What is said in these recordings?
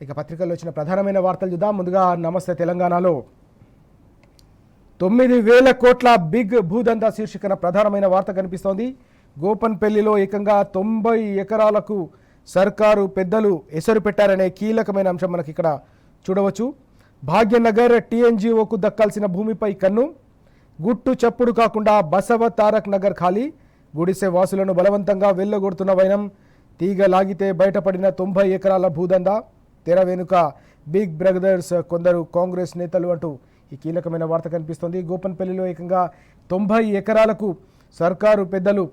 ఇక పత్రికల్లో వచ్చిన ప్రధానమైన వార్తలు చూద్దాం. ముందుగా నమస్తే తెలంగాణలో 9,000 కోట్ల బిగ్ భూదందా శీర్షికన ప్రధానమైన వార్త కనిపిస్తోంది. గోపన్పల్లిలో ఏకంగా 90 ఎకరాలకు సర్కారు పెద్దలు ఎసరు పెట్టారనే కీలకమైన అంశం మనకి ఇక్కడ చూడవచ్చు. భాగ్యనగర్ టీఎన్జీఓకు దక్కాల్సిన భూమిపై కన్ను, గుట్టు చప్పుడు కాకుండా బసవ తారక్ నగర్ ఖాళీ, గుడిసె వాసులను బలవంతంగా వెళ్ళగొడుతున్న వైనం, తీగ లాగితే బయటపడిన 90 ఎకరాల భూదందా, తెర వెనుక బిగ్ బ్రదర్స్ కొందరు కాంగ్రెస్ నేతలు అంటూ ఈ కీలకమైన వార్త కనిపిస్తోంది. గోపన్పల్లిలో ఏకంగా 90 ఎకరాలకు సర్కారు పెద్దలు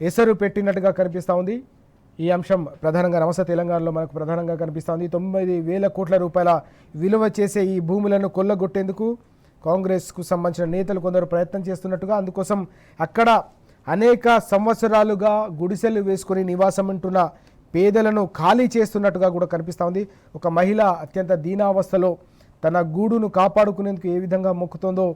ఎసరు పెట్టినట్టుగా కనిపిస్తూ ఉంది. ఈ అంశం ప్రధానంగా నమస్తే తెలంగాణలో మనకు ప్రధానంగా కనిపిస్తోంది. 9,000 కోట్ల రూపాయల విలువ చేసే ఈ భూములను కొల్లగొట్టేందుకు కాంగ్రెస్కు సంబంధించిన నేతలు కొందరు ప్రయత్నం చేస్తున్నట్టుగా, అందుకోసం అక్కడ అనేక సంవత్సరాలుగా గుడిసెలు వేసుకొని నివాసం ఉంటున్న పేదలను ఖాళీ చేస్తున్నట్టుగా కూడా కనిపిస్తూ ఉంది. ఒక మహిళ అత్యంత దీనావస్థలో తన గూడును కాపాడుకునేందుకు ఏ విధంగా మొక్కుతుందో,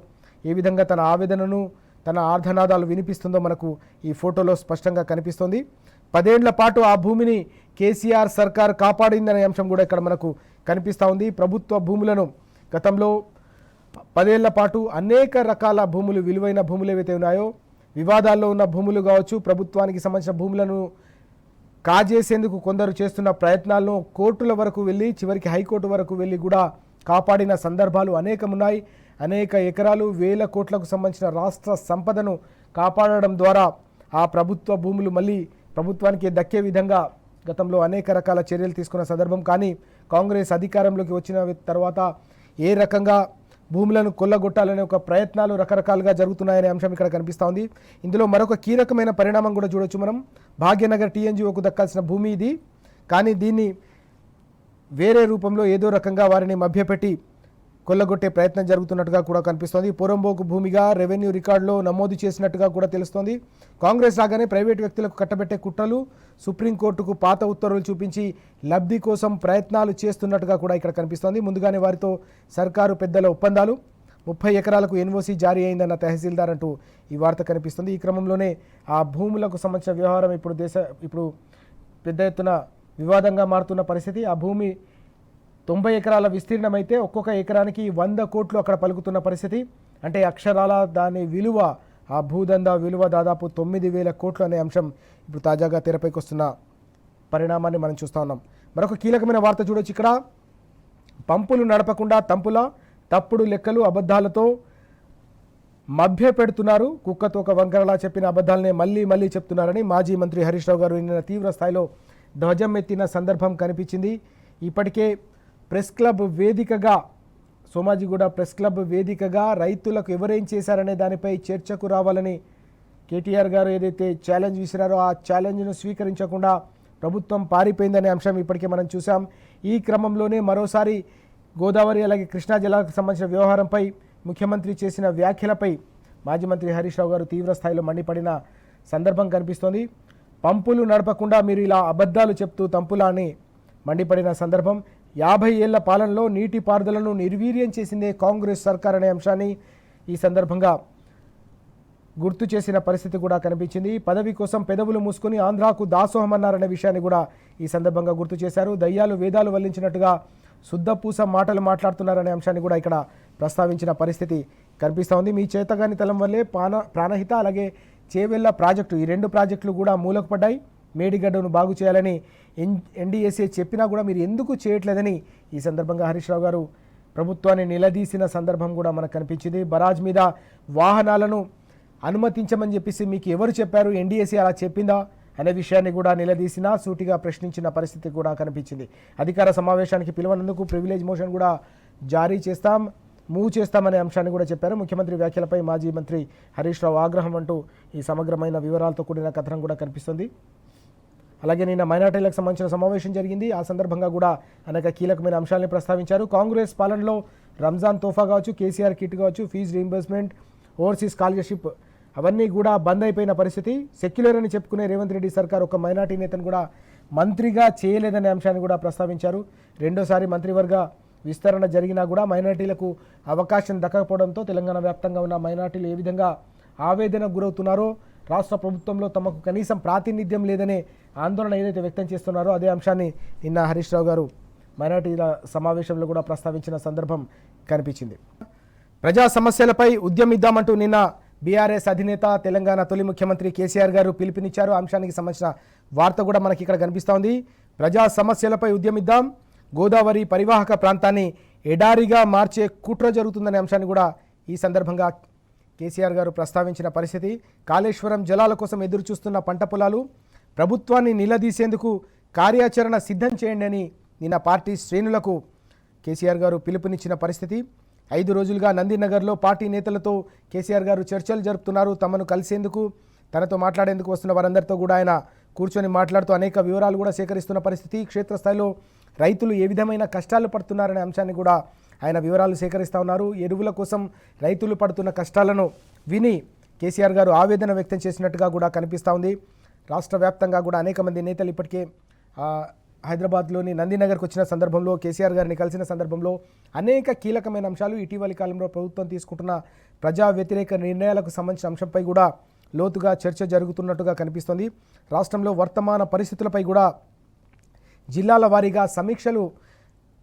ఏ విధంగా తన ఆవేదనను, తన ఆర్ధనాదాలు వినిపిస్తుందో మనకు ఈ ఫోటోలో స్పష్టంగా కనిపిస్తోంది. 10 ఏళ్ల పాటు ఆ భూమిని కేసీఆర్ సర్కార్ కాపాడిందనే అంశం కూడా ఇక్కడ మనకు కనిపిస్తూ ఉంది. ప్రభుత్వ భూములను గతంలో 10 ఏళ్ల పాటు అనేక రకాల భూములు, విలువైన భూములు ఏవైతే ఉన్నాయో, వివాదాల్లో ఉన్న భూములు కావచ్చు, ప్రభుత్వానికి సంబంధించిన భూములను కాజేసేందుకు కొందరు చేస్తున్న ప్రయత్నాలను కోర్టుల వరకు వెళ్ళి, చివరికి హైకోర్టు వరకు వెళ్ళి కూడా కాపాడిన సందర్భాలు అనేకమున్నాయి. అనేక ఎకరాలు, 1000 కోట్లకు సంబంధించిన రాష్ట్ర సంపదను కాపాడడం ద్వారా ఆ ప్రభుత్వ భూములు మళ్ళీ ప్రభుత్వానికి దక్కే విధంగా గతంలో అనేక రకాల చర్యలు తీసుకున్న సందర్భం. కానీ కాంగ్రెస్ అధికారంలోకి వచ్చిన తర్వాత ఏ రకంగా భూములను కొల్లగొట్టాలనే ఒక ప్రయత్నాలు రకరకాలుగా జరుగుతున్నాయనే అంశం ఇక్కడ కనిపిస్తూ ఉంది. ఇందులో మరొక కీలకమైన పరిణామం కూడా చూడొచ్చు మనం. భాగ్యనగర్ టీఎన్జీఓకు దక్కాల్సిన భూమి ఇది, కానీ దీన్ని వేరే రూపంలో ఏదో రకంగా వారిని మభ్యపెట్టి కొల్లగొట్టే ప్రయత్నం జరుగుతున్నట్టుగా కూడా కనిపిస్తోంది. పొరంబోకు భూమిగా రెవెన్యూ రికార్డులో నమోదు చేసినట్టుగా కూడా తెలుస్తోంది. కాంగ్రెస్ రాగానే ప్రైవేటు వ్యక్తులకు కట్టబెట్టే కుట్రలు, సుప్రీంకోర్టుకు పాత ఉత్తర్వులు చూపించి లబ్ధి కోసం ప్రయత్నాలు చేస్తున్నట్టుగా కూడా ఇక్కడ కనిపిస్తోంది. ముందుగానే వారితో సర్కారు పెద్దల ఒప్పందాలు, 30 ఎకరాలకు ఎన్ఓసీ జారీ అయిందన్న తహసీల్దార్ అంటూ ఈ వార్త కనిపిస్తుంది. ఈ క్రమంలోనే ఆ భూములకు సంబంధించిన వ్యవహారం ఇప్పుడు పెద్ద ఎత్తున వివాదంగా మారుతున్న పరిస్థితి. ఆ భూమి 90 ఎకరాల విస్తీర్ణం అయితే ఒక్కొక్క ఎకరానికి 100 కోట్లు అక్కడ పలుకుతున్న పరిస్థితి. అంటే అక్షరాల దాని విలువ, ఆ భూదందా విలువ దాదాపు 9,000 కోట్లు అనే అంశం ఇప్పుడు తాజాగా తెరపైకి వస్తున్న పరిణామాన్ని మనం చూస్తూ ఉన్నాం. మరొక కీలకమైన వార్త చూడొచ్చు. ఇక్కడ పంపులు నడపకుండా తంపుల, తప్పుడు లెక్కలు, అబద్ధాలతో మభ్య పెడుతున్నారు. కుక్కతో ఒక వంకరలా చెప్పిన అబద్ధాలనే మళ్ళీ మళ్ళీ చెప్తున్నారని మాజీ మంత్రి హరీష్ రావు గారు నిన్న తీవ్ర స్థాయిలో ధ్వజం ఎత్తిన సందర్భం కనిపించింది. ఇప్పటికే ప్రెస్ క్లబ్ వేదికగా, సోమాజిగూడ ప్రెస్ క్లబ్ వేదికగా రైతులకు ఎవరేం చేశారనే దానిపై చర్చకు రావాలని కేటీఆర్ గారు ఏదైతే ఛాలెంజ్ విసిరారో ఆ ఛాలెంజ్ను స్వీకరించకుండా ప్రభుత్వం పారిపోయిందనే అంశం ఇప్పటికే మనం చూసాం. ఈ క్రమంలోనే మరోసారి గోదావరి అలాగే కృష్ణా జిల్లాకు సంబంధించిన వ్యవహారంపై ముఖ్యమంత్రి చేసిన వ్యాఖ్యలపై మాజీ మంత్రి హరీష్ రావు గారు తీవ్ర స్థాయిలో మండిపడిన సందర్భం కనిపిస్తోంది. పంపులు నడపకుండా మీరు ఇలా అబద్ధాలు చెప్తూ తంపులా అని మండిపడిన సందర్భం. 50 ఏళ్ల పాలనలో నీటిపారుదలను నిర్వీర్యం చేసిందే కాంగ్రెస్ సర్కార్ అనే అంశాన్ని ఈ సందర్భంగా గుర్తు చేసిన పరిస్థితి కూడా కనిపించింది. పదవి కోసం పెదవులు మూసుకొని ఆంధ్రాకు దాసోహం అన్నారనే విషయాన్ని కూడా ఈ సందర్భంగా గుర్తు చేశారు. దయ్యాలు వేదాలు వల్లించినట్టుగా శుద్ధపూస మాటలు మాట్లాడుతున్నారనే అంశాన్ని కూడా ఇక్కడ ప్రస్తావించిన పరిస్థితి కనిపిస్తూ ఉంది. మీ చేతగాని తలం వల్లే ప్రాణహిత అలాగే చేవెళ్ల ప్రాజెక్టు, ఈ 2 ప్రాజెక్టులు కూడా మూలకు పడ్డాయి. మేడిగడ్డను బాగు చేయాలని ఎన్డీఎస్ఏ చెప్పినా కూడా మీరు ఎందుకు చేయట్లేదని ఈ సందర్భంగా హరీష్ రావు గారు ప్రభుత్వాన్ని నిలదీసిన సందర్భం కూడా మనకు కనిపించింది. బరాజ్ మీద వాహనాలను అనుమతించమని చెప్పేసి మీకు ఎవరు చెప్పారు, ఎన్డీఎస్ఏ అలా చెప్పిందా అనే విషయాన్ని కూడా నిలదీసినా, సూటిగా ప్రశ్నించిన పరిస్థితి కూడా కనిపించింది. అధికార సమావేశానికి పిలువనందుకు ప్రివిలేజ్ మోషన్ కూడా జారీ చేస్తాం, మూవ్ చేస్తామనే అంశాన్ని కూడా చెప్పారు. ముఖ్యమంత్రి వ్యాఖ్యలపై మాజీ మంత్రి హరీష్ రావు ఆగ్రహం అంటూ ఈ సమగ్రమైన వివరాలతో కూడిన కథనం కూడా కనిపిస్తుంది. అలాగే నిన్న మైనార్టీలకు సంబంధించిన సమావేశం జరిగింది. ఆ సందర్భంగా కూడా అనేక కీలకమైన అంశాలను ప్రస్తావించారు. కాంగ్రెస్ పాలనలో రంజాన్ తోఫా కావచ్చు, కేసీఆర్ కిట్ కావచ్చు, ఫీజు రీయింబర్స్మెంట్, ఓవర్సీస్ స్కాలర్షిప్ అవన్నీ కూడా బంద్ అయిపోయిన పరిస్థితి. సెక్యులర్ అని చెప్పుకునే రేవంత్ రెడ్డి సర్కార్ ఒక మైనార్టీ నేతను కూడా మంత్రిగా చేయలేదనే అంశాన్ని కూడా ప్రస్తావించారు. రెండోసారి మంత్రివర్గ విస్తరణ జరిగినా కూడా మైనార్టీలకు అవకాశం దక్కకపోవడంతో తెలంగాణ వ్యాప్తంగా ఉన్న మైనార్టీలు ఏ విధంగా ఆవేదనకు గురవుతున్నారో, రాష్ట్ర ప్రభుత్వంలో తమకు కనీసం ప్రాతినిధ్యం లేదనే ఆందోళన ఏదైతే వ్యక్తం చేస్తున్నారో అదే అంశాన్ని నిన్న హరీష్ రావు గారు మైనార్టీల సమావేశంలో కూడా ప్రస్తావించిన సందర్భం కనిపించింది. ప్రజా సమస్యలపై ఉద్యమిద్దామంటూ నిన్న బీఆర్ఎస్ అధినేత తెలంగాణ తొలి ముఖ్యమంత్రి కేసీఆర్ గారు పిలుపునిచ్చారు. అంశానికి సంబంధించిన వార్త కూడా మనకి ఇక్కడ కనిపిస్తోంది. ప్రజా సమస్యలపై ఉద్యమిద్దాం, గోదావరి పరివాహక ప్రాంతాన్ని ఎడారిగా మార్చే కుట్ర జరుగుతుందనే అంశాన్ని కూడా ఈ సందర్భంగా కేసీఆర్ గారు ప్రస్తావించిన పరిస్థితి. కాళేశ్వరం జలాల కోసం ఎదురు చూస్తున్న పంట పొలాలు, ప్రభుత్వాన్ని నిలదీసేందుకు కార్యాచరణ సిద్ధం చేయండి అని నిన్న పార్టీ శ్రేణులకు కేసీఆర్ గారు పిలుపునిచ్చిన పరిస్థితి. 5 రోజులుగా నందినగర్లో పార్టీ నేతలతో కేసీఆర్ గారు చర్చలు జరుపుతున్నారు. తమను కలిసేందుకు, తనతో మాట్లాడేందుకు వస్తున్న వారందరితో కూడా ఆయన కూర్చొని మాట్లాడుతూ అనేక వివరాలు కూడా సేకరిస్తున్న పరిస్థితి. క్షేత్రస్థాయిలో రైతులు ఏ విధమైన కష్టాలు పడుతున్నారనే అంశాన్ని కూడా ఆయన వివరాలు సేకరిస్తూ ఉన్నారు. ఎరువుల కోసం రైతులు పడుతున్న కష్టాలను విని కేసీఆర్ గారు ఆవేదన వ్యక్తం చేసినట్టుగా కూడా కనిపిస్తూ ఉంది. రాష్ట్ర వ్యాప్తంగా కూడా అనేక మంది నేతలు ఇప్పటికే హైదరాబాద్లోని నందినగర్కి వచ్చిన సందర్భంలో, కేసీఆర్ గారిని కలిసిన సందర్భంలో అనేక కీలకమైన అంశాలు, ఇటీవలి కాలంలో ప్రభుత్వం తీసుకుంటున్న ప్రజా వ్యతిరేక నిర్ణయాలకు సంబంధించిన అంశంపై కూడా లోతుగా చర్చ జరుగుతున్నట్టుగా కనిపిస్తోంది. రాష్ట్రంలో వర్తమాన పరిస్థితులపై కూడా జిల్లాల వారీగా సమీక్షలు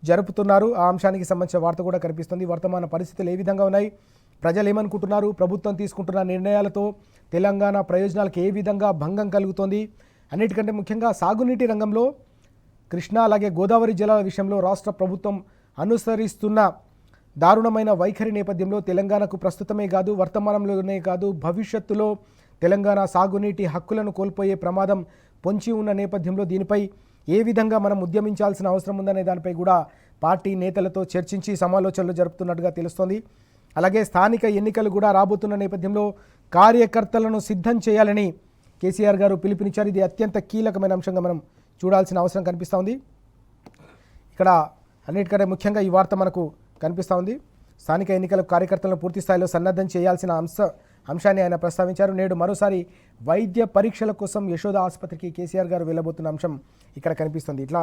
జరుపుతున్నారు. ఆ అంశానికి సంబంధించిన వార్త కూడా కనిపిస్తుంది. వర్తమాన పరిస్థితులు ఏ విధంగా ఉన్నాయి, ప్రజలు ఏమనుకుంటున్నారు, ప్రభుత్వం తీసుకుంటున్న నిర్ణయాలతో తెలంగాణ ప్రయోజనాలకు ఏ విధంగా భంగం కలుగుతోంది, అన్నిటికంటే ముఖ్యంగా సాగునీటి రంగంలో కృష్ణా అలాగే గోదావరి జలాల విషయంలో రాష్ట్ర ప్రభుత్వం అనుసరిస్తున్న దారుణమైన వైఖరి నేపథ్యంలో తెలంగాణకు ప్రస్తుతమే కాదు, వర్తమానంలోనే కాదు, భవిష్యత్తులో తెలంగాణ సాగునీటి హక్కులను కోల్పోయే ప్రమాదం పొంచి ఉన్న నేపథ్యంలో దీనిపై ఏ విధంగా మనం ఉద్యమించాల్సిన అవసరం ఉందనే దానిపై కూడా పార్టీ నేతలతో చర్చించి సమాలోచనలు జరుపుతున్నట్టుగా తెలుస్తోంది. అలాగే స్థానిక ఎన్నికలు కూడా రాబోతున్న నేపథ్యంలో కార్యకర్తలను సిద్ధం చేయాలని కేసీఆర్ గారు పిలుపునిచ్చారు. ఇది అత్యంత కీలకమైన అంశంగా మనం చూడాల్సిన అవసరం కనిపిస్తూ ఉంది. ఇక్కడ అన్నిటికంటే ముఖ్యంగా ఈ వార్త మనకు కనిపిస్తూ ఉంది. స్థానిక ఎన్నికలకు కార్యకర్తలను పూర్తి స్థాయిలో సన్నద్ధం చేయాల్సిన అంశాన్ని ఆయన ప్రస్తావించారు. నేడు మరోసారి వైద్య పరీక్షల కోసం యశోద ఆసుపత్రికి కేసీఆర్ గారు వెళ్ళబోతున్న అంశం ఇక్కడ కనిపిస్తుంది. ఇట్లా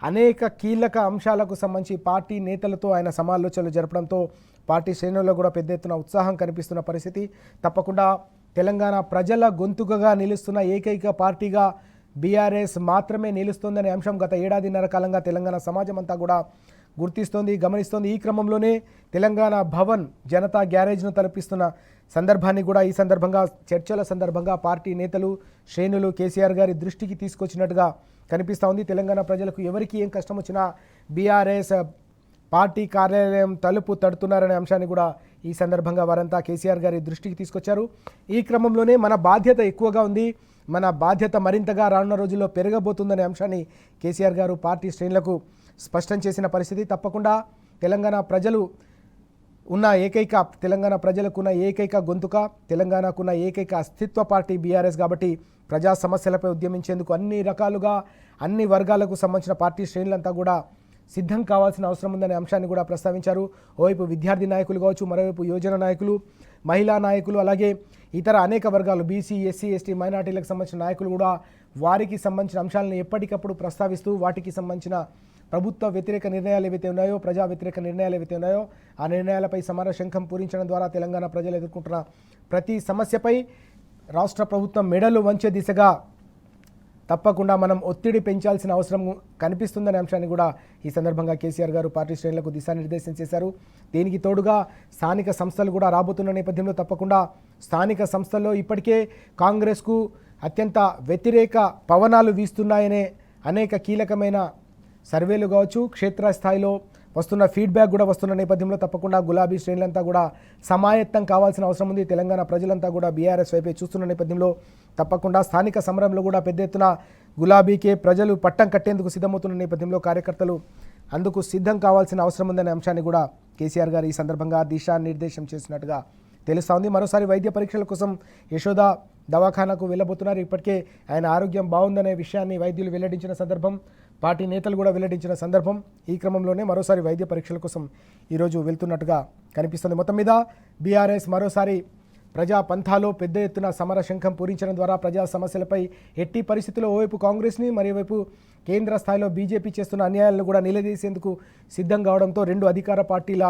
అనేక కీలక అంశాలకు సంబంధించి పార్టీ నేతలతో ఆయన సమాలోచనలు జరపడంతో పార్టీ శ్రేణుల్లో కూడా పెద్ద ఎత్తున ఉత్సాహం కనిపిస్తున్న పరిస్థితి. తప్పకుండా తెలంగాణ ప్రజల గొంతుకగా నిలుస్తున్న ఏకైక పార్టీగా బీఆర్ఎస్ మాత్రమే నిలుస్తోందనే అంశం గత ఏడాదిన్నర కాలంగా తెలంగాణ సమాజం అంతా కూడా గుర్తిస్తోంది, గమనిస్తోంది. ఈ క్రమంలోనే తెలంగాణ భవన్ జనతా గ్యారేజ్ను తలపిస్తున్న సందర్భాన్ని కూడా ఈ సందర్భంగా చర్చల సందర్భంగా పార్టీ నేతలు శ్రేణులు కేసీఆర్ గారి దృష్టికి తీసుకొచ్చినట్టుగా కనిపిస్తూ ఉంది. తెలంగాణ ప్రజలకు ఎవరికి ఏం కష్టం వచ్చినా బీఆర్ఎస్ పార్టీ కార్యాలయం తలుపు తడుతున్నారనే అంశాన్ని కూడా ఈ సందర్భంగా వారంతా కేసీఆర్ గారి దృష్టికి తీసుకొచ్చారు. ఈ క్రమంలోనే మన బాధ్యత ఎక్కువగా ఉంది, మన బాధ్యత మరింతగా రానున్న రోజుల్లో పెరగబోతుందనే అంశాన్ని కేసీఆర్ గారు పార్టీ శ్రేణులకు స్పష్టం చేసిన పరిస్థితి. తప్పకుండా తెలంగాణ ప్రజలకున్న ఏకైక గొంతుక, తెలంగాణకున్న ఏకైక అస్తిత్వ పార్టీ బీఆర్ఎస్ కాబట్టి ప్రజా సమస్యలపై ఉద్యమించేందుకు అన్ని రకాలుగా అన్ని వర్గాలకు సంబంధించిన పార్టీ శ్రేణులంతా కూడా సిద్ధం కావాల్సిన అవసరం ఉందనే అంశాన్ని కూడా ప్రస్తావించారు. ఓవైపు విద్యార్థి నాయకులు కావచ్చు, మరోవైపు యువజన నాయకులు, మహిళా నాయకులు, అలాగే ఇతర అనేక వర్గాలు బీసీ, ఎస్సీ, ఎస్టీ, మైనార్టీలకు సంబంధించిన నాయకులు కూడా వారికి సంబంధించిన అంశాలను ఎప్పటికప్పుడు ప్రస్తావిస్తూ వాటికి సంబంధించిన ప్రభుత్వ వ్యతిరేక నిర్ణయాలు ఏవైతే ఉన్నాయో, ప్రజా వ్యతిరేక నిర్ణయాలు ఏవైతే ఉన్నాయో ఆ నిర్ణయాలపై సమర శంఖం పూరించడం ద్వారా తెలంగాణ ప్రజలు ఎదుర్కొంటున్న ప్రతి సమస్యపై రాష్ట్ర ప్రభుత్వం మెడలు వంచే దిశగా తప్పకుండా మనం ఒత్తిడి పెంచాల్సిన అవసరం కనిపిస్తుందనే అంశాన్ని కూడా ఈ సందర్భంగా కేసీఆర్ గారు పార్టీ శ్రేణులకు దిశానిర్దేశం చేశారు. దీనికి తోడుగా స్థానిక సంస్థలు కూడా రాబోతున్న నేపథ్యంలో తప్పకుండా స్థానిక సంస్థల్లో ఇప్పటికే కాంగ్రెస్కు అత్యంత వ్యతిరేక పవనాలు వీస్తున్నాయనే అనేక కీలకమైన సర్వేలు కావచ్చు, క్షేత్రస్థాయిలో వస్తున్న ఫీడ్బ్యాక్ కూడా వస్తున్న నేపథ్యంలో తప్పకుండా గులాబీ శ్రేణులంతా కూడా సమాయత్తం కావాల్సిన అవసరం ఉంది. తెలంగాణ ప్రజలంతా కూడా బీఆర్ఎస్ వైపే చూస్తున్న నేపథ్యంలో తప్పకుండా స్థానిక సమరంలో కూడా పెద్ద ఎత్తున గులాబీకే ప్రజలు పట్టం కట్టేందుకు సిద్ధమవుతున్న నేపథ్యంలో కార్యకర్తలు అందుకు సిద్ధం కావాల్సిన అవసరం ఉందనే అంశాన్ని కూడా కేసీఆర్ గారు ఈ సందర్భంగా దిశానిర్దేశం చేసినట్టుగా తెలుస్తూ ఉంది. మరోసారి వైద్య పరీక్షల కోసం యశోద దవాఖానాకు వెళ్ళబోతున్నారు. ఇప్పటికే ఆయన ఆరోగ్యం బాగుందనే విషయాన్ని వైద్యులు వెల్లడించిన సందర్భం, పార్టీ నేతలు కూడా వెల్లడించిన సందర్భం. ఈ క్రమంలోనే మరోసారి వైద్య పరీక్షల కోసం ఈరోజు వెళ్తున్నట్టుగా కనిపిస్తుంది. మొత్తం మీద బీఆర్ఎస్ మరోసారి ప్రజా పంథాలో పెద్ద ఎత్తున సమర శంఖం పూరించడం ద్వారా ప్రజా సమస్యలపై ఎట్టి పరిస్థితుల్లో ఓవైపు కాంగ్రెస్ని, మరోవైపు కేంద్ర స్థాయిలో బీజేపీ చేస్తున్న అన్యాయాలను కూడా నిలదీసేందుకు సిద్ధం కావడంతో రెండు అధికార పార్టీల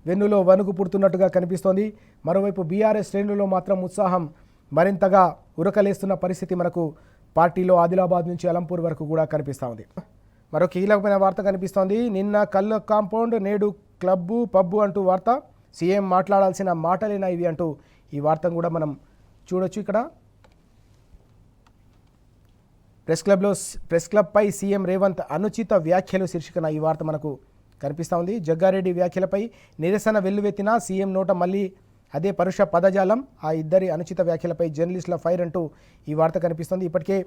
వెన్నులో వణుకు పుడుతున్నట్టుగా కనిపిస్తోంది. మరోవైపు బీఆర్ఎస్ శ్రేణుల్లో మాత్రం ఉత్సాహం మరింతగా ఉరకలేస్తున్న పరిస్థితి మనకు పార్టీలో ఆదిలాబాద్ నుంచి అలంపూర్ వరకు కూడా కనిపిస్తూ ఉంది. మరో కీలకమైన వార్త కనిపిస్తోంది. నిన్న కళ్ళు కాంపౌండ్, నేడు క్లబ్బు పబ్బు అంటూ వార్త. సీఎం మాట్లాడాల్సిన మాటలేనా ఇవి అంటూ ఈ వార్తను కూడా మనం చూడొచ్చు. ఇక్కడ ప్రెస్ క్లబ్పై సీఎం రేవంత్ అనుచిత వ్యాఖ్యలు శీర్షికన ఈ వార్త మనకు కనిపిస్తూ ఉంది. జగ్గారెడ్డి వ్యాఖ్యలపై నిరసన వెల్లువెత్తిన సీఎం నోట మళ్ళీ అదే పరుష పదజాలం. ఆ ఇద్దరి అనుచిత వ్యాఖ్యలపై జర్నలిస్టుల ఫైర్ అంటూ ఈ వార్త కనిపిస్తుంది. ఇప్పటికే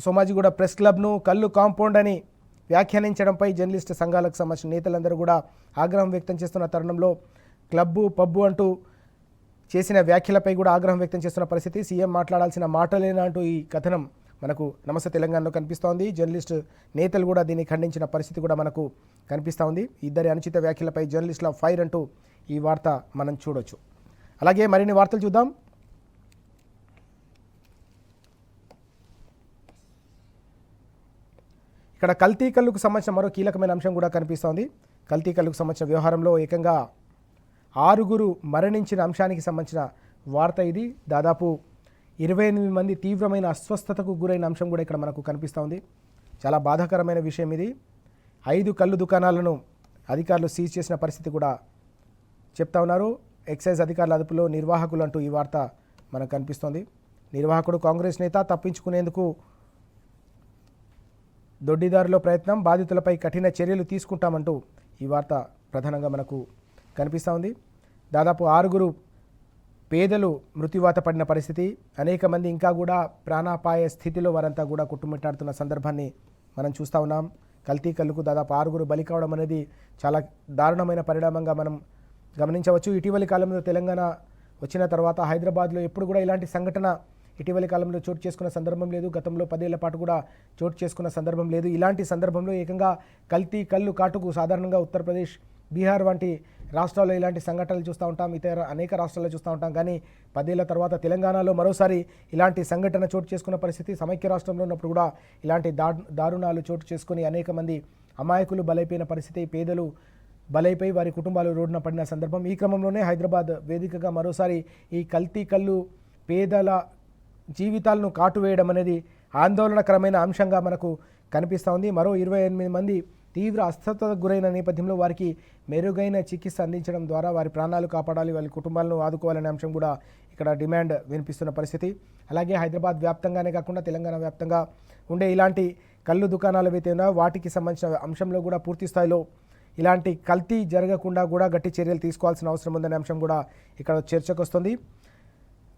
సోమాజిగూడ ప్రెస్ క్లబ్ను కళ్ళు కాంపౌండ్ అని వ్యాఖ్యానించడంపై జర్నలిస్టు సంఘాలకు సంబంధించిన నేతలందరూ కూడా ఆగ్రహం వ్యక్తం చేస్తున్న తరుణంలో క్లబ్బు పబ్బు అంటూ చేసిన వ్యాఖ్యలపై కూడా ఆగ్రహం వ్యక్తం చేస్తున్న పరిస్థితి. సీఎం మాట్లాడాల్సిన మాటలేనా అంటూ ఈ కథనం మనకు నమస్తే తెలంగాణలో కనిపిస్తోంది. జర్నలిస్టు నేతలు కూడా దీన్ని ఖండించిన పరిస్థితి కూడా మనకు కనిపిస్తూ ఉంది. ఇద్దరి అనుచిత వ్యాఖ్యలపై జర్నలిస్టుల ఫైర్ అంటూ ఈ వార్త మనం చూడొచ్చు. అలాగే మరిన్ని వార్తలు చూద్దాం. ఇక్కడ కల్తీ కల్లుకు సంబంధించిన మరో కీలకమైన అంశం కూడా కనిపిస్తోంది. కల్తీ కల్లుకు సంబంధించిన వ్యవహారంలో ఏకంగా 6 మరణించిన అంశానికి సంబంధించిన వార్త ఇది. దాదాపు 28 మంది తీవ్రమైన అస్వస్థతకు గురైన అంశం కూడా ఇక్కడ మనకు కనిపిస్తోంది. చాలా బాధాకరమైన విషయం ఇది. 5 కళ్ళు దుకాణాలను అధికారులు సీజ్ చేసిన పరిస్థితి కూడా చెప్తా ఉన్నారు. ఎక్సైజ్ అధికారుల అదుపులో నిర్వాహకులు అంటూ ఈ వార్త మనకు కనిపిస్తోంది. నిర్వాహకుడు కాంగ్రెస్ నేత, తప్పించుకునేందుకు దొడ్డిదారిలో ప్రయత్నం, బాధితులపై కఠిన చర్యలు తీసుకుంటామంటూ ఈ వార్త ప్రధానంగా మనకు కనిపిస్తూ ఉంది. దాదాపు 6 పేదలు మృత్యువాత పడిన పరిస్థితి. అనేక మంది ఇంకా కూడా ప్రాణాపాయ స్థితిలో వారంతా కూడా కుట్టుమిట్టాడుతున్న సందర్భాన్ని మనం చూస్తూ ఉన్నాం. కల్తీ కల్లుకు దాదాపు 6 బలి కావడం అనేది చాలా దారుణమైన పరిణామంగా మనం గమనించవచ్చు. ఇటీవలి కాలంలో తెలంగాణ వచ్చిన తర్వాత హైదరాబాద్లో ఎప్పుడు కూడా ఇలాంటి సంఘటన ఇటీవలి కాలంలో చోటు చేసుకున్న సందర్భం లేదు. గతంలో 10 ఏళ్ల పాటు కూడా చోటు చేసుకున్న సందర్భం లేదు. ఇలాంటి సందర్భంలో ఏకంగా కల్తీ కల్లు కాటుకు సాధారణంగా ఉత్తరప్రదేశ్, బీహార్ వంటి రాష్ట్రాల్లో ఇలాంటి సంఘటనలు చూస్తూ ఉంటాం, ఇతర అనేక రాష్ట్రాల్లో చూస్తూ ఉంటాం. కానీ 10 ఏళ్ల తర్వాత తెలంగాణలో మరోసారి ఇలాంటి సంఘటన చోటు చేసుకున్న పరిస్థితి. సమైక్య రాష్ట్రంలో ఉన్నప్పుడు కూడా ఇలాంటి దారుణాలు చోటు చేసుకుని అనేక మంది అమాయకులు బలైపోయిన పరిస్థితి, పేదలు బలైపోయి వారి కుటుంబాలు రోడ్డున పడిన సందర్భం. ఈ క్రమంలోనే హైదరాబాద్ వేదికగా మరోసారి ఈ కల్తీ కల్లు పేదల జీవితాలను కాటువేయడం అనేది ఆందోళనకరమైన అంశంగా మనకు కనిపిస్తూ ఉంది. మరో 28 మంది తీవ్ర అస్వస్థతకు గురైన నేపథ్యంలో వారికి మెరుగైన చికిత్స అందించడం ద్వారా వారి ప్రాణాలు కాపాడాలి, వారి కుటుంబాలను ఆదుకోవాలనే అంశం కూడా ఇక్కడ డిమాండ్ వినిపిస్తున్న పరిస్థితి. అలాగే హైదరాబాద్ వ్యాప్తంగానే కాకుండా తెలంగాణ వ్యాప్తంగా ఉండే ఇలాంటి కళ్ళు దుకాణాలు ఏవైతే ఉన్నాయో వాటికి సంబంధించిన అంశంలో కూడా పూర్తి స్థాయిలో ఇలాంటి కల్తీ జరగకుండా కూడా గట్టి చర్యలు తీసుకోవాల్సిన అవసరం ఉందనే అంశం కూడా ఇక్కడ చర్చకు వస్తుంది.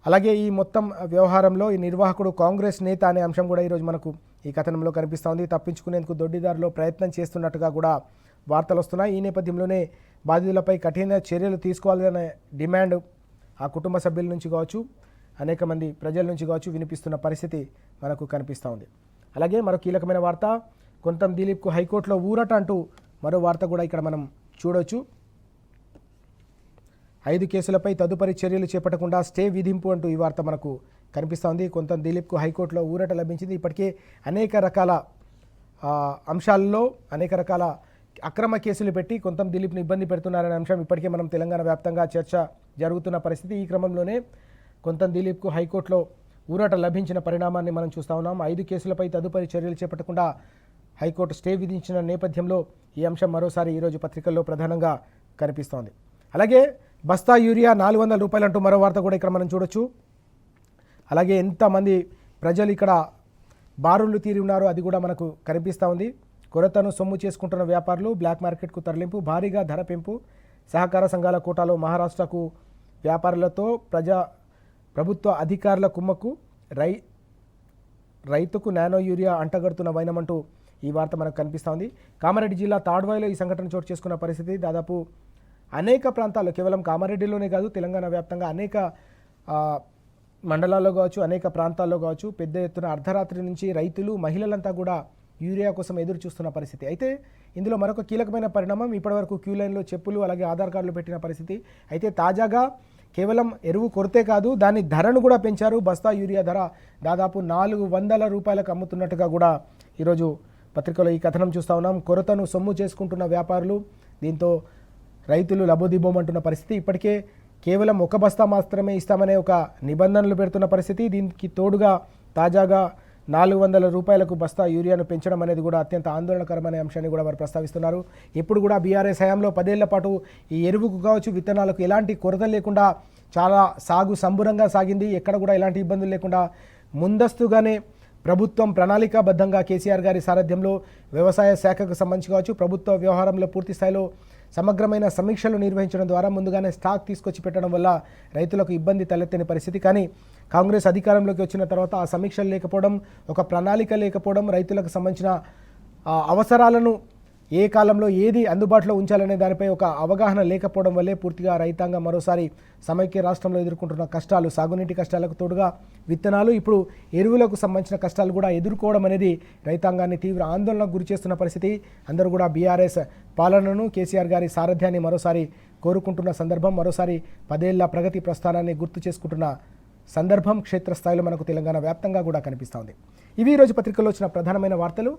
అలాగే ఈ మొత్తం వ్యవహారంలో ఈ నిర్వాహకుడు కాంగ్రెస్ నేత అనే అంశం కూడా ఈరోజు మనకు ఈ కథనంలో కనిపిస్తూ ఉంది. తప్పించుకునేందుకు దొడ్డిదారిలో ప్రయత్నం చేస్తున్నట్టుగా కూడా వార్తలు వస్తున్నాయి. ఈ నేపథ్యంలోనే బాధితులపై కఠిన చర్యలు తీసుకోవాలనే డిమాండ్ ఆ కుటుంబ సభ్యుల నుంచి కావచ్చు, అనేక మంది ప్రజల నుంచి కావచ్చు వినిపిస్తున్న పరిస్థితి మనకు కనిపిస్తూ ఉంది. అలాగే మరో కీలకమైన వార్త, కొంతం దిలీప్కు హైకోర్టులో ఊరట అంటూ మరో వార్త కూడా ఇక్కడ మనం చూడవచ్చు. 5 కేసులపై తదుపరి చర్యలు చేపట్టకుండా స్టే విధింపు అంటూ ఈ వార్త మనకు కనిపిస్తోంది. కొంత దిలీప్కు హైకోర్టులో ఊరట లభించింది. ఇప్పటికే అనేక రకాల అంశాల్లో అనేక రకాల అక్రమ కేసులు పెట్టి కొంత దిలీప్ను ఇబ్బంది పెడుతున్నారనే అంశం ఇప్పటికే మనం తెలంగాణ వ్యాప్తంగా చర్చ జరుగుతున్న పరిస్థితి. ఈ క్రమంలోనే కొంత దిలీప్కు హైకోర్టులో ఊరట లభించిన పరిణామాన్ని మనం చూస్తూ ఉన్నాం. 5 కేసులపై తదుపరి చర్యలు చేపట్టకుండా హైకోర్టు స్టే విధించిన నేపథ్యంలో ఈ అంశం మరోసారి ఈరోజు పత్రికల్లో ప్రధానంగా కనిపిస్తోంది. అలాగే బస్తా యూరియా 400 రూపాయలు అంటూ మరో వార్త కూడా ఇక్కడ మనం చూడొచ్చు. అలాగే ఎంతమంది ప్రజలు ఇక్కడ బారులు తీరి ఉన్నారో అది కూడా మనకు కనిపిస్తూ ఉంది. కొరతను సొమ్ము చేసుకుంటున్న వ్యాపారులు, బ్లాక్ మార్కెట్కు తరలింపు, భారీగా ధర పెంపు, సహకార సంఘాల కోటాలో మహారాష్ట్రకు వ్యాపారులతో ప్రభుత్వ అధికారుల కుమ్మక్కు, రైతుకు నానో యూరియా అంటగడుతున్న వైనమంటూ ఈ వార్త మనకు కనిపిస్తూ ఉంది. కామారెడ్డి జిల్లా తాడ్వాయిలో ఈ సంఘటన చోటు చేసుకున్న పరిస్థితి. దాదాపు అనేక ప్రాంతాల్లో, కేవలం కామారెడ్డిలోనే కాదు తెలంగాణ వ్యాప్తంగా అనేక మండలాల్లో కావచ్చు, అనేక ప్రాంతాల్లో కావచ్చు పెద్ద ఎత్తున అర్ధరాత్రి నుంచి రైతులు, మహిళలంతా కూడా యూరియా కోసం ఎదురు చూస్తున్న పరిస్థితి. అయితే ఇందులో మరొక కీలకమైన పరిణామం, ఇప్పటివరకు క్యూ లైన్లో చెప్పులు అలాగే ఆధార్ కార్డులు పెట్టిన పరిస్థితి. అయితే తాజాగా కేవలం ఎరువు కొరతే కాదు, దాని ధరను కూడా పెంచారు. బస్తా యూరియా ధర దాదాపు 400 రూపాయలకు అమ్ముతున్నట్టుగా కూడా ఈరోజు పత్రికలో ఈ కథనం చూస్తూ ఉన్నాం. కొరతను సొమ్ము చేసుకుంటున్న వ్యాపారులు, దీంతో రైతులు లబోదిబోమంటున్న పరిస్థితి. ఇప్పటికే కేవలం 1 బస్తా మాత్రమే ఇస్తామనే ఒక నిబంధనలు పెడుతున్న పరిస్థితి. దీనికి తోడుగా తాజాగా రూపాయలకు బస్తా యూరియాను పెంచడం అనేది కూడా అత్యంత ఆందోళనకరమైన అంశాన్ని కూడా వారు ప్రస్తావిస్తున్నారు. ఇప్పుడు కూడా బీఆర్ఎస్ హయాంలో 10 ఏళ్ల పాటు ఈ ఎరువుకు కావచ్చు, విత్తనాలకు ఎలాంటి కొరత లేకుండా చాలా సాగు సంబురంగా సాగింది. ఎక్కడ కూడా ఎలాంటి ఇబ్బందులు లేకుండా ముందస్తుగానే ప్రభుత్వం ప్రణాళికాబద్ధంగా కేసీఆర్ గారి సారథ్యంలో వ్యవసాయ శాఖకు సంబంధించి కావచ్చు, ప్రభుత్వ వ్యవహారంలో పూర్తి స్థాయిలో సమగ్రమైన సమీక్షలు నిర్వహించడం ద్వారా ముందుగానే స్టాక్ తీసుకొచ్చి పెట్టడం వల్ల రైతులకు ఇబ్బంది తలెత్తని పరిస్థితి. కానీ కాంగ్రెస్ అధికారంలోకి వచ్చిన తర్వాత ఆ సమీక్షలు లేకపోవడం, ఒక ప్రణాళిక లేకపోవడం, రైతులకు సంబంధించిన అవసరాలను ఏ కాలంలో ఏది అందుబాటులో ఉంచాలనే దానిపై ఒక అవగాహన లేకపోవడం వల్లే పూర్తిగా రైతాంగం మరోసారి సమైక్య రాష్ట్రంలో ఎదుర్కొంటున్న కష్టాలు, సాగునీటి కష్టాలకు తోడుగా విత్తనాలు, ఇప్పుడు ఎరువులకు సంబంధించిన కష్టాలు కూడా ఎదుర్కోవడం అనేది రైతాంగాన్ని తీవ్ర ఆందోళనకు గురి చేస్తున్న పరిస్థితి. అందరూ కూడా బీఆర్ఎస్ పాలనను, కేసీఆర్ గారి సారథ్యాన్ని మరోసారి కోరుకుంటున్న సందర్భం, మరోసారి 10 ఏళ్ల ప్రగతి ప్రస్థానాన్ని గుర్తు చేసుకుంటున్న సందర్భం క్షేత్రస్థాయిలో మనకు తెలంగాణ వ్యాప్తంగా కూడా కనిపిస్తోంది. ఇవి ఈరోజు పత్రికల్లో వచ్చిన ప్రధానమైన వార్తలు.